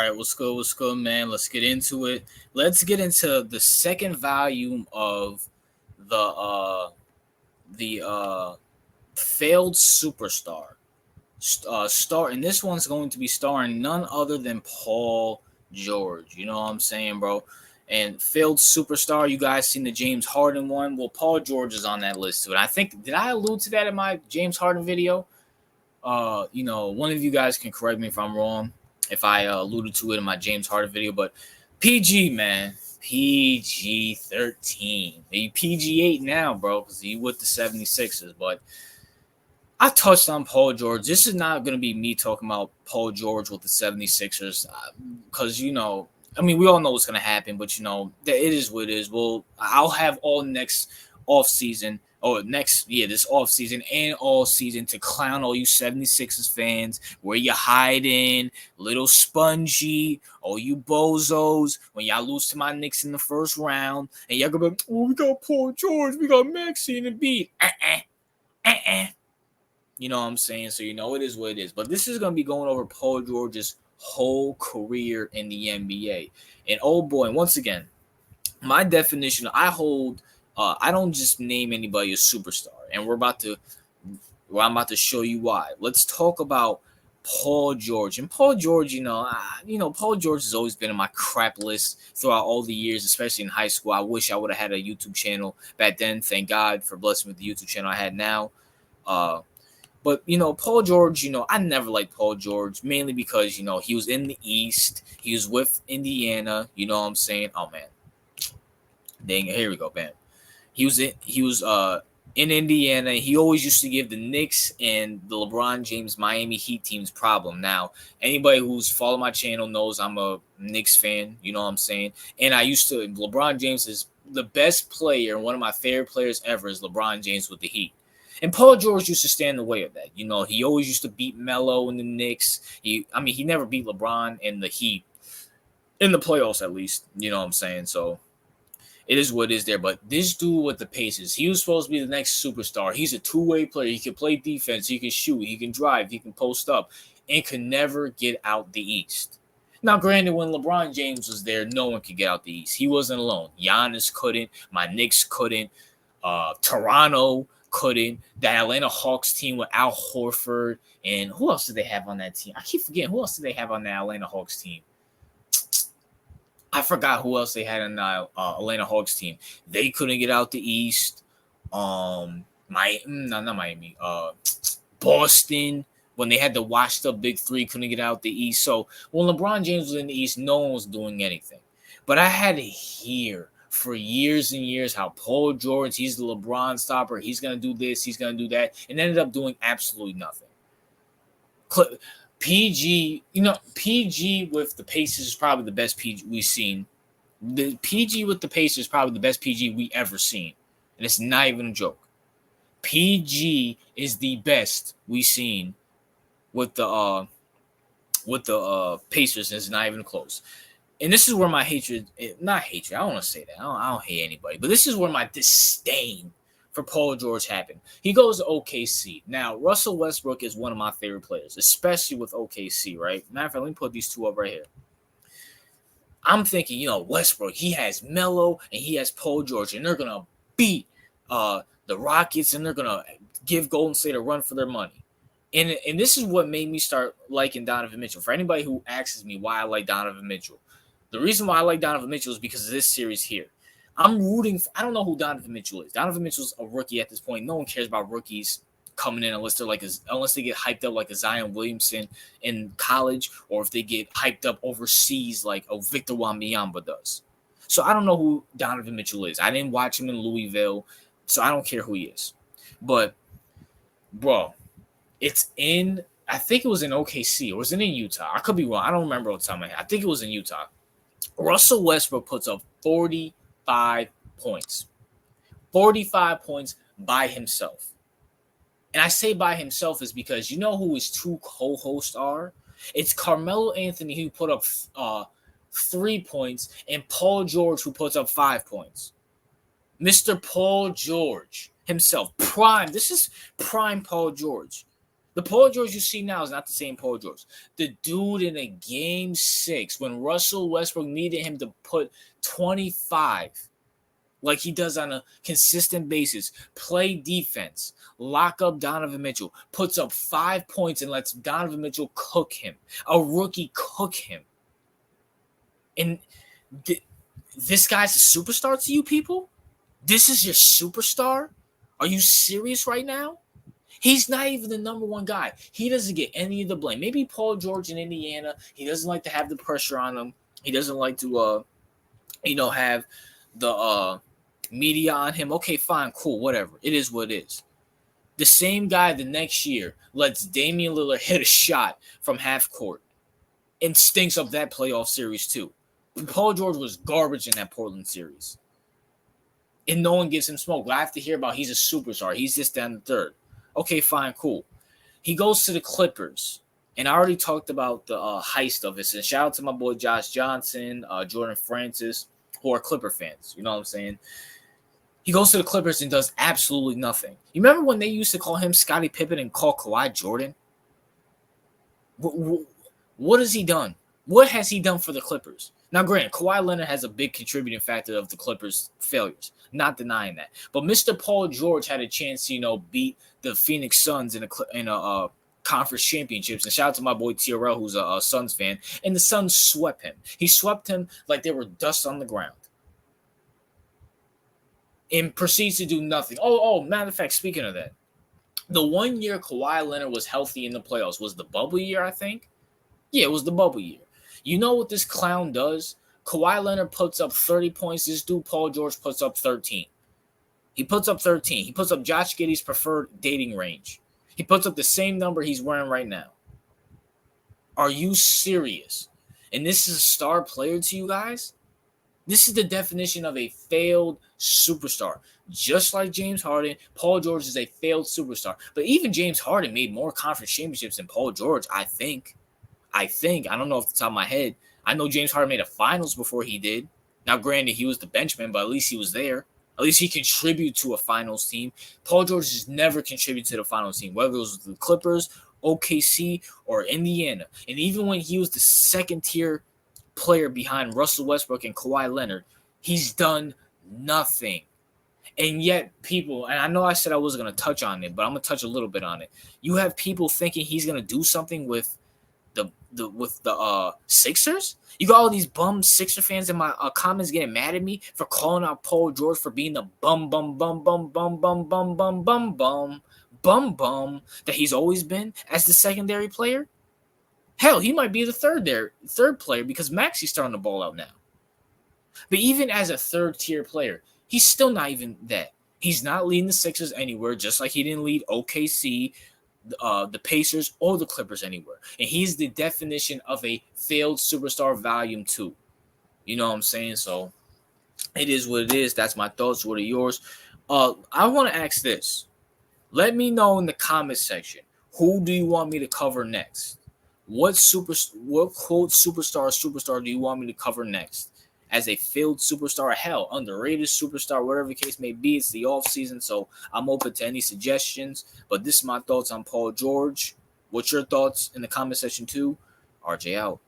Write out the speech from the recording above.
right, what's good? What's good, man? Let's get into it. Let's get into the second volume of the failed superstar. And this one's going to be starring none other than Paul George. You know what I'm saying, bro? And failed superstar. You guys seen the James Harden one? Well, Paul George is on that list too. And I think did I allude to that in my James Harden video? One of you guys can correct me if I'm wrong, if I alluded to it in my James Harden video, but PG, man, PG 13, maybe PG 8 now, bro, because he with the 76ers. But I touched on Paul George. This is not going to be me talking about Paul George with the 76ers, because, I mean, we all know what's going to happen, but, it is what it is. Well, I'll have all next offseason this offseason and all season to clown all you 76ers fans, where you hiding, little spongy, all you bozos, when y'all lose to my Knicks in the first round, and y'all gonna be, oh, we got Paul George, we got Maxine and Beat. You know what I'm saying? So it is what it is. But this is gonna be going over Paul George's whole career in the NBA. And oh boy, once again, my definition, I don't just name anybody a superstar, and I'm about to show you why. Let's talk about Paul George. And Paul George, Paul George has always been in my crap list throughout all the years, especially in high school. I wish I would have had a YouTube channel back then. Thank God for blessing me with the YouTube channel I had now. But Paul George, I never liked Paul George, mainly because, he was in the East. He was with Indiana. You know what I'm saying? Oh, man. Dang it. Here we go, bam. He was in Indiana. He always used to give the Knicks and the LeBron James Miami Heat teams problem. Now, anybody who's followed my channel knows I'm a Knicks fan. You know what I'm saying? And LeBron James is the best player, one of my favorite players ever is LeBron James with the Heat. And Paul George used to stand in the way of that. He always used to beat Melo in the Knicks. He never beat LeBron in the Heat, in the playoffs at least. You know what I'm saying? So it is what it is there. But this dude with the Pacers, he was supposed to be the next superstar. He's a two-way player. He can play defense. He can shoot. He can drive. He can post up. And could never get out the East. Now, granted, when LeBron James was there, no one could get out the East. He wasn't alone. Giannis couldn't. My Knicks couldn't. Toronto couldn't. The Atlanta Hawks team with Al Horford. And who else did they have on that team? I keep forgetting. Who else did they have on the Atlanta Hawks team? I forgot who else they had on the Atlanta Hawks team. They couldn't get out the East. Not Miami. Boston, when they had the washed up big three, couldn't get out the East. So when LeBron James was in the East, no one was doing anything. But I had to hear for years and years how Paul George, he's the LeBron stopper. He's going to do this. He's going to do that. And ended up doing absolutely nothing. PG with the Pacers is probably the best PG we've seen. The PG with the Pacers is probably the best PG we ever seen. And it's not even a joke. PG is the best we've seen with the Pacers, and it's not even close. And this is where my not hatred, I don't want to say that. I don't hate anybody. But this is where my disdain for Paul George happened. He goes to OKC. Now, Russell Westbrook is one of my favorite players, especially with OKC, right? Matter of fact, let me put these two up right here. I'm thinking, Westbrook, he has Melo and he has Paul George, and they're going to beat the Rockets, and they're going to give Golden State a run for their money. And this is what made me start liking Donovan Mitchell. For anybody who asks me why I like Donovan Mitchell, the reason why I like Donovan Mitchell is because of this series here. I'm rooting for, I don't know who Donovan Mitchell is. Donovan Mitchell's a rookie at this point. No one cares about rookies coming in unless they get hyped up like a Zion Williamson in college, or if they get hyped up overseas like a Victor Wembanyama does. So I don't know who Donovan Mitchell is. I didn't watch him in Louisville, so I don't care who he is. But, bro, I think it was in OKC, or was it in Utah? I could be wrong. I don't remember all the time. I think it was in Utah. Russell Westbrook puts up 45 points. 45 points by himself. And I say by himself is because you know who his two co-hosts are? It's Carmelo Anthony, who put up 3 points, and Paul George, who puts up 5 points. Mr. Paul George himself. Prime. This is prime Paul George. The Paul George you see now is not the same Paul George. The dude in a game 6 when Russell Westbrook needed him to put 25 like he does on a consistent basis, play defense, lock up Donovan Mitchell, puts up 5 points and lets Donovan Mitchell cook him. A rookie cook him. And this guy's a superstar to you people? This is your superstar? Are you serious right now? He's not even the number one guy. He doesn't get any of the blame. Maybe Paul George in Indiana, he doesn't like to have the pressure on him. He doesn't like to, have the media on him. Okay, fine, cool, whatever. It is what it is. The same guy the next year lets Damian Lillard hit a shot from half court and stinks up that playoff series too. Paul George was garbage in that Portland series. And no one gives him smoke. I have to hear about he's a superstar. He's this, that, and the third. Okay, fine, cool. He goes to the Clippers. And I already talked about the heist of it. And shout out to my boy Josh Johnson, Jordan Francis, who are Clipper fans. You know what I'm saying? He goes to the Clippers and does absolutely nothing. You remember when they used to call him Scottie Pippen and call Kawhi Jordan? What has he done? What has he done for the Clippers? Now, granted, Kawhi Leonard has a big contributing factor of the Clippers' failures. Not denying that. But Mr. Paul George had a chance to, beat the Phoenix Suns in a conference championships. And shout out to my boy TRL, who's a Suns fan. And the Suns swept him. He swept him like they were dust on the ground. And proceeds to do nothing. Matter of fact, speaking of that, the 1 year Kawhi Leonard was healthy in the playoffs was the bubble year, I think. Yeah, it was the bubble year. You know what this clown does? Kawhi Leonard puts up 30 points. This dude, Paul George, puts up 13. He puts up 13. He puts up Josh Giddey's preferred dating range. He puts up the same number he's wearing right now. Are you serious? And this is a star player to you guys? This is the definition of a failed superstar. Just like James Harden, Paul George is a failed superstar. But even James Harden made more conference championships than Paul George, I think. I don't know off the top of my head. I know James Harden made a finals before he did. Now, granted, he was the benchman, but at least he was there. At least he contributed to a finals team. Paul George has never contributed to the finals team, whether it was the Clippers, OKC, or Indiana. And even when he was the second-tier player behind Russell Westbrook and Kawhi Leonard, he's done nothing. And yet people, and I know I said I wasn't going to touch on it, but I'm going to touch a little bit on it. You have people thinking he's going to do something with the Sixers. You got all these bum Sixer fans in my comments getting mad at me for calling out Paul George for being the bum that he's always been as the secondary player. Hell, he might be the third player because Maxi's starting to ball out now. But even as a third-tier player, he's still not even that. He's not leading the Sixers anywhere, just like he didn't lead OKC, the Pacers, or the Clippers anywhere. And he's the definition of a failed superstar volume 2. You know what I'm saying? So it is what it is. That's my thoughts. What are yours? I want to ask this. Let me know in the comment section. Who do you want me to cover next? What quote superstar do you want me to cover next? As a failed superstar, hell, underrated superstar, whatever the case may be. It's the off season, so I'm open to any suggestions. But this is my thoughts on Paul George. What's your thoughts in the comment section too? RJ out.